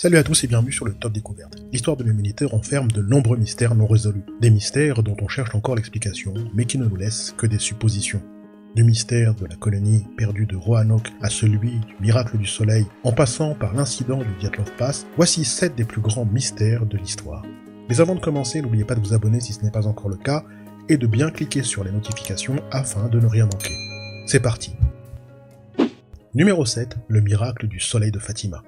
Salut à tous et bienvenue sur le Top Découverte. L'histoire de l'humanité renferme de nombreux mystères non résolus. Des mystères dont on cherche encore l'explication, mais qui ne nous laissent que des suppositions. Du mystère de la colonie perdue de Roanoke à celui du miracle du soleil, en passant par l'incident du Dyatlov Pass, voici 7 des plus grands mystères de l'histoire. Mais avant de commencer, n'oubliez pas de vous abonner si ce n'est pas encore le cas, et de bien cliquer sur les notifications afin de ne rien manquer. C'est parti. Numéro 7, le miracle du soleil de Fatima.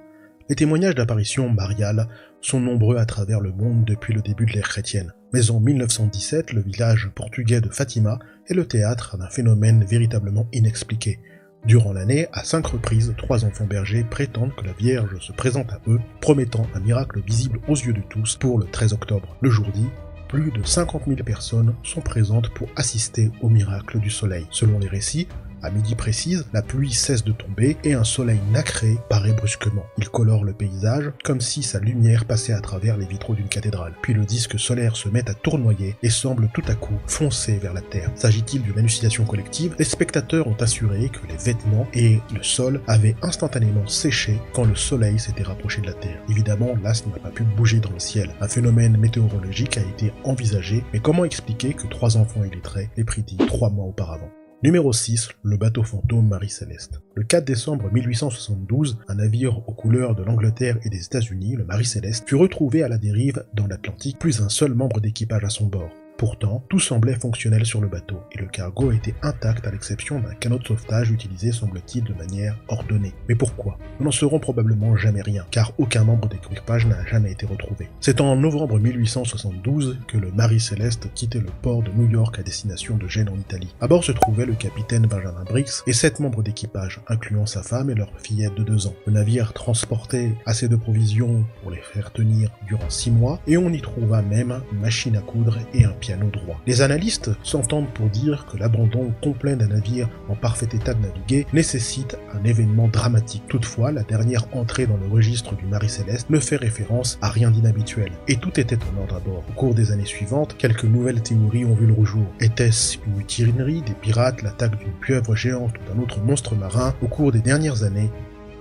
Les témoignages d'apparitions mariales sont nombreux à travers le monde depuis le début de l'ère chrétienne. Mais en 1917, le village portugais de Fatima est le théâtre d'un phénomène véritablement inexpliqué. Durant l'année, à 5 reprises, 3 enfants bergers prétendent que la Vierge se présente à eux, promettant un miracle visible aux yeux de tous pour le 13 octobre. Le jour dit, plus de 50 000 personnes sont présentes pour assister au miracle du soleil. Selon les récits, à midi précise, la pluie cesse de tomber et un soleil nacré paraît brusquement. Il colore le paysage comme si sa lumière passait à travers les vitraux d'une cathédrale. Puis le disque solaire se met à tournoyer et semble tout à coup foncer vers la Terre. S'agit-il d'une hallucination collective? Les spectateurs ont assuré que les vêtements et le sol avaient instantanément séché quand le soleil s'était rapproché de la Terre. Évidemment, l'astre n'a pas pu bouger dans le ciel. Un phénomène météorologique a été envisagé, mais comment expliquer que 3 enfants illettrés l'aient prédit 3 mois auparavant? Numéro 6, le bateau fantôme Marie-Céleste. Le 4 décembre 1872, un navire aux couleurs de l'Angleterre et des États-Unis, le Marie-Céleste, fut retrouvé à la dérive dans l'Atlantique, plus un seul membre d'équipage à son bord. Pourtant, tout semblait fonctionnel sur le bateau, et le cargo était intact à l'exception d'un canot de sauvetage utilisé semble-t-il de manière ordonnée. Mais pourquoi? Nous n'en saurons probablement jamais rien, car aucun membre d'équipage n'a jamais été retrouvé. C'est en novembre 1872 que le Marie-Céleste quittait le port de New York à destination de Gênes en Italie. À bord se trouvait le capitaine Benjamin Briggs et 7 membres d'équipage, incluant sa femme et leur fillette de 2 ans. Le navire transportait assez de provisions pour les faire tenir durant 6 mois, et on y trouva même une machine à coudre et un piano droit. Les analystes s'entendent pour dire que l'abandon complet d'un navire en parfait état de naviguer nécessite un événement dramatique. Toutefois, la dernière entrée dans le registre du Marie-Céleste ne fait référence à rien d'inhabituel, et tout était en ordre à bord. Au cours des années suivantes, quelques nouvelles théories ont vu le jour. Était-ce une mutinerie, des pirates, l'attaque d'une pieuvre géante ou d'un autre monstre marin? Au cours des dernières années,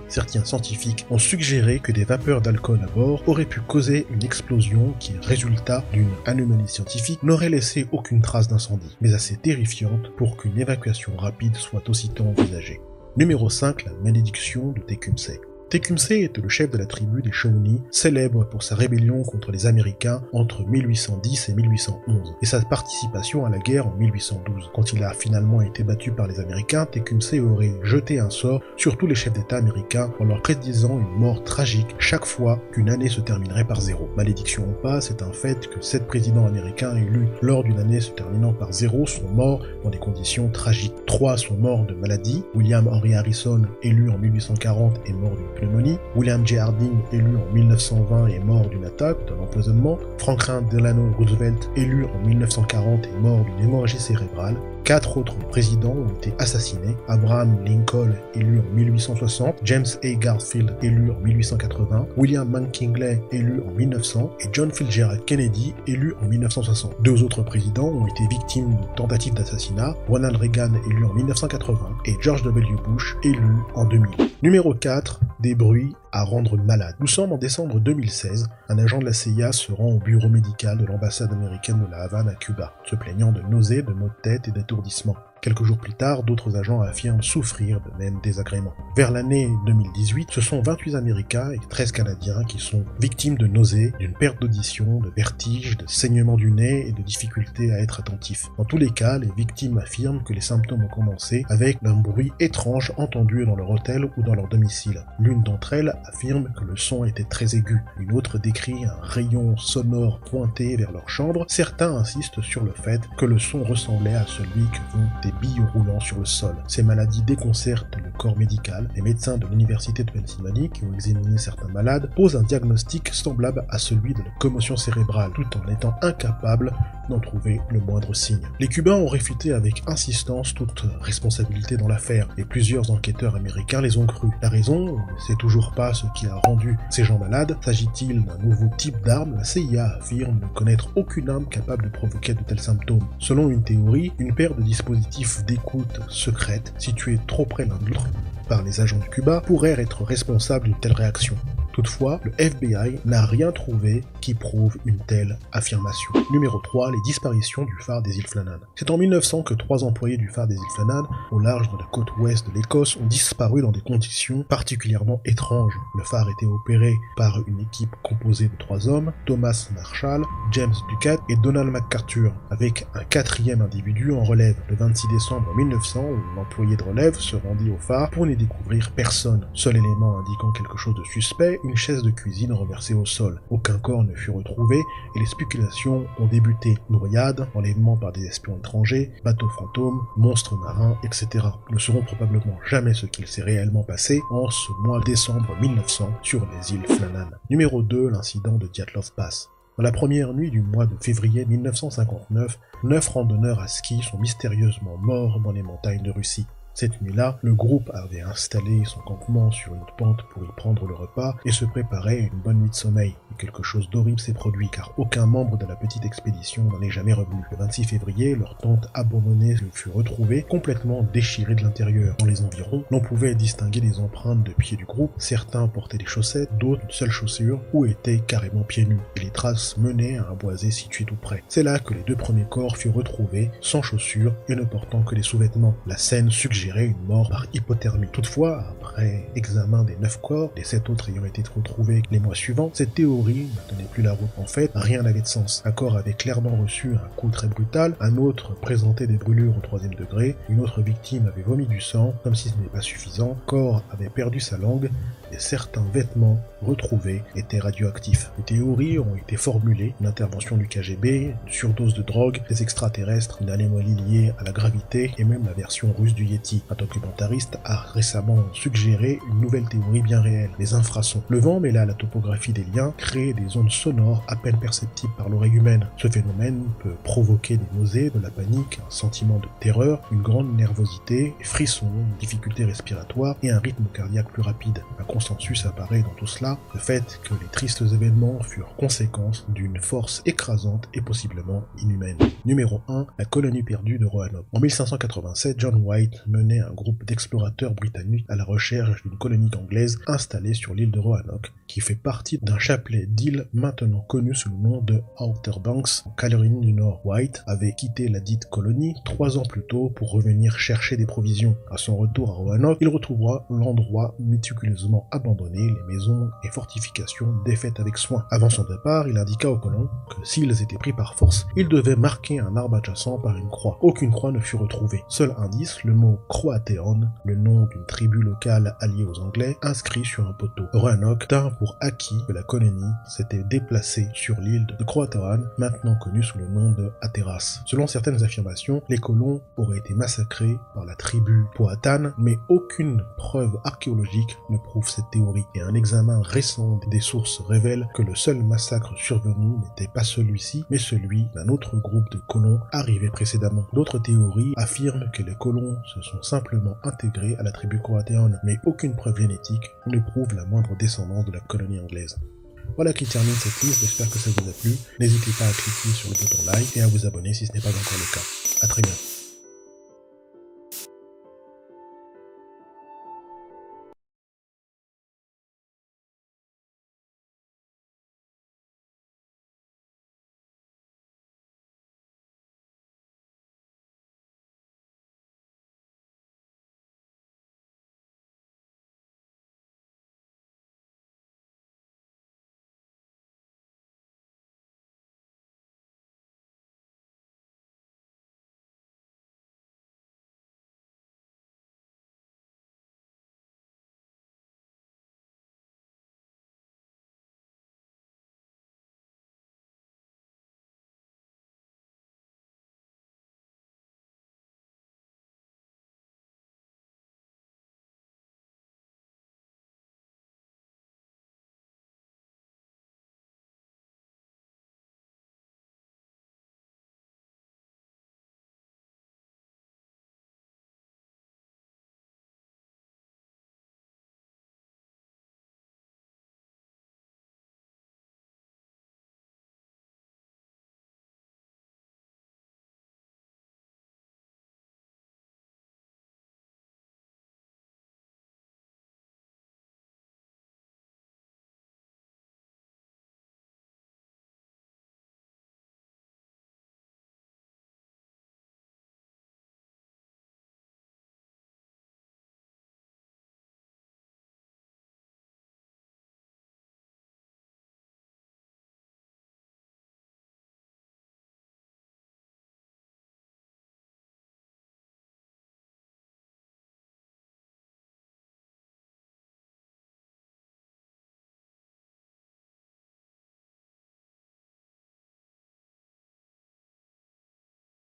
certains scientifiques ont suggéré que des vapeurs d'alcool à bord auraient pu causer une explosion qui, résultat d'une anomalie scientifique, n'aurait laissé aucune trace d'incendie, mais assez terrifiante pour qu'une évacuation rapide soit aussitôt envisagée. Numéro 5, la malédiction de Tecumseh. Tecumseh était le chef de la tribu des Shawnee, célèbre pour sa rébellion contre les Américains entre 1810 et 1811, et sa participation à la guerre en 1812. Quand il a finalement été battu par les Américains, Tecumseh aurait jeté un sort sur tous les chefs d'État américains en leur prédisant une mort tragique chaque fois qu'une année se terminerait par 0. Malédiction ou pas, c'est un fait que 7 présidents américains élus lors d'une année se terminant par 0 sont morts dans des conditions tragiques. 3 sont morts de maladie. William Henry Harrison, élu en 1840, est mort d'une pneumonie. William J. Harding, élu en 1920, est mort d'une attaque, d'un empoisonnement. Franklin Delano Roosevelt, élu en 1940, est mort d'une hémorragie cérébrale. 4 autres présidents ont été assassinés. Abraham Lincoln, élu en 1860, James A. Garfield, élu en 1880, William McKinley, élu en 1900, et John Fitzgerald Kennedy, élu en 1960. 2 autres présidents ont été victimes de tentatives d'assassinat, Ronald Reagan, élu en 1980, et George W. Bush, élu en 2000. Numéro 4, des bruits à rendre malade. Nous sommes en décembre 2016, un agent de la CIA se rend au bureau médical de l'ambassade américaine de la Havane à Cuba, se plaignant de nausées, de maux de tête et d'étourdissement. Quelques jours plus tard, d'autres agents affirment souffrir de mêmes désagréments. Vers l'année 2018, ce sont 28 Américains et 13 Canadiens qui sont victimes de nausées, d'une perte d'audition, de vertiges, de saignement du nez et de difficultés à être attentifs. Dans tous les cas, les victimes affirment que les symptômes ont commencé avec un bruit étrange entendu dans leur hôtel ou dans leur domicile. L'une d'entre elles affirme que le son était très aigu. Une autre décrit un rayon sonore pointé vers leur chambre. Certains insistent sur le fait que le son ressemblait à celui que font des billes roulant sur le sol. Ces maladies déconcertent le corps médical. Les médecins de l'université de Pennsylvanie, qui ont examiné certains malades, posent un diagnostic semblable à celui de la commotion cérébrale, tout en étant incapables d'en trouver le moindre signe. Les Cubains ont réfuté avec insistance toute responsabilité dans l'affaire, et plusieurs enquêteurs américains les ont crus. La raison, on ne sait toujours pas ce qui a rendu ces gens malades. S'agit-il d'un nouveau type d'arme? La CIA affirme ne connaître aucune arme capable de provoquer de tels symptômes. Selon une théorie, une paire de dispositifs d'écoute secrète, situés trop près l'un de l'autre par les agents de Cuba, pourraient être responsables d'une telle réaction. Toutefois, le FBI n'a rien trouvé qui prouve une telle affirmation. Numéro 3, les disparitions du phare des îles Flannan. C'est en 1900 que 3 employés du phare des îles Flannan, au large de la côte ouest de l'Écosse, ont disparu dans des conditions particulièrement étranges. Le phare était opéré par une équipe composée de 3 hommes, Thomas Marshall, James Ducat et Donald MacArthur, avec un 4e individu en relève. Le 26 décembre 1900, l'employé de relève se rendit au phare pour n'y découvrir personne. Seul élément indiquant quelque chose de suspect, une chaise de cuisine renversée au sol. Aucun corps ne fut retrouvé et les spéculations ont débuté. Noyades, enlèvement par des espions étrangers, bateaux fantômes, monstres marins, etc. Nous ne saurons probablement jamais ce qu'il s'est réellement passé en ce mois de décembre 1900 sur les îles Flannan. Numéro 2, l'incident de Dyatlov Pass. Dans la première nuit du mois de février 1959, 9 randonneurs à ski sont mystérieusement morts dans les montagnes de Russie. Cette nuit-là, le groupe avait installé son campement sur une pente pour y prendre le repas et se préparait à une bonne nuit de sommeil. Et quelque chose d'horrible s'est produit car aucun membre de la petite expédition n'en est jamais revenu. Le 26 février, leur tente abandonnée fut retrouvée, complètement déchirée de l'intérieur. Dans les environs, l'on pouvait distinguer des empreintes de pieds du groupe. Certains portaient des chaussettes, d'autres une seule chaussure ou étaient carrément pieds nus. Et les traces menaient à un boisé situé tout près. C'est là que les 2 premiers corps furent retrouvés, sans chaussures et ne portant que des sous-vêtements. La scène suggérait une mort par hypothermie. Toutefois, après examen des 9 corps, les 7 autres ayant été retrouvés les mois suivants, cette théorie ne tenait plus la route. En fait, rien n'avait de sens. Un corps avait clairement reçu un coup très brutal, un autre présentait des brûlures au 3e degré, une autre victime avait vomi du sang, comme si ce n'était pas suffisant, le corps avait perdu sa langue, et certains vêtements retrouvés étaient radioactifs. Les théories ont été formulées, une intervention du KGB, une surdose de drogue, des extraterrestres, une anomalie liée à la gravité, et même la version russe du Yeti. Un documentariste a récemment suggéré une nouvelle théorie bien réelle, les infrasons. Le vent mêlé à la topographie des liens crée des ondes sonores à peine perceptibles par l'oreille humaine. Ce phénomène peut provoquer des nausées, de la panique, un sentiment de terreur, une grande nervosité, des frissons, une difficulté respiratoire et un rythme cardiaque plus rapide. Un consensus apparaît dans tout cela, le fait que les tristes événements furent conséquence d'une force écrasante et possiblement inhumaine. Numéro 1, la colonie perdue de Roanoke. En 1587, John White menait un groupe d'explorateurs britanniques à la recherche d'une colonie anglaise installée sur l'île de Roanoke, qui fait partie d'un chapelet d'îles maintenant connu sous le nom de Outer Banks, en Caroline du Nord. White avait quitté la dite colonie 3 ans plus tôt pour revenir chercher des provisions. À son retour à Roanoke, il retrouvera l'endroit méticuleusement abandonné, les maisons et fortifications défaites avec soin. Avant son départ, il indiqua aux colons que s'ils étaient pris par force, ils devaient marquer un arbre adjacent par une croix. Aucune croix ne fut retrouvée. Seul indice, le mot Croateon, le nom d'une tribu locale alliée aux Anglais, inscrit sur un poteau. Roanoke tint pour acquis que la colonie s'était déplacée sur l'île de Croatoan, maintenant connue sous le nom de Hatteras. Selon certaines affirmations, les colons auraient été massacrés par la tribu Powhatan, mais aucune preuve archéologique ne prouve cette théorie, et un examen récent des sources révèle que le seul massacre survenu n'était pas celui-ci, mais celui d'un autre groupe de colons arrivés précédemment. D'autres théories affirment que les colons se sont simplement intégrés à la tribu Croatoan, mais aucune preuve génétique ne prouve la moindre descendance de la colonie anglaise. Voilà qui termine cette liste, j'espère que ça vous a plu. N'hésitez pas à cliquer sur le bouton like et à vous abonner si ce n'est pas encore le cas. À très bientôt.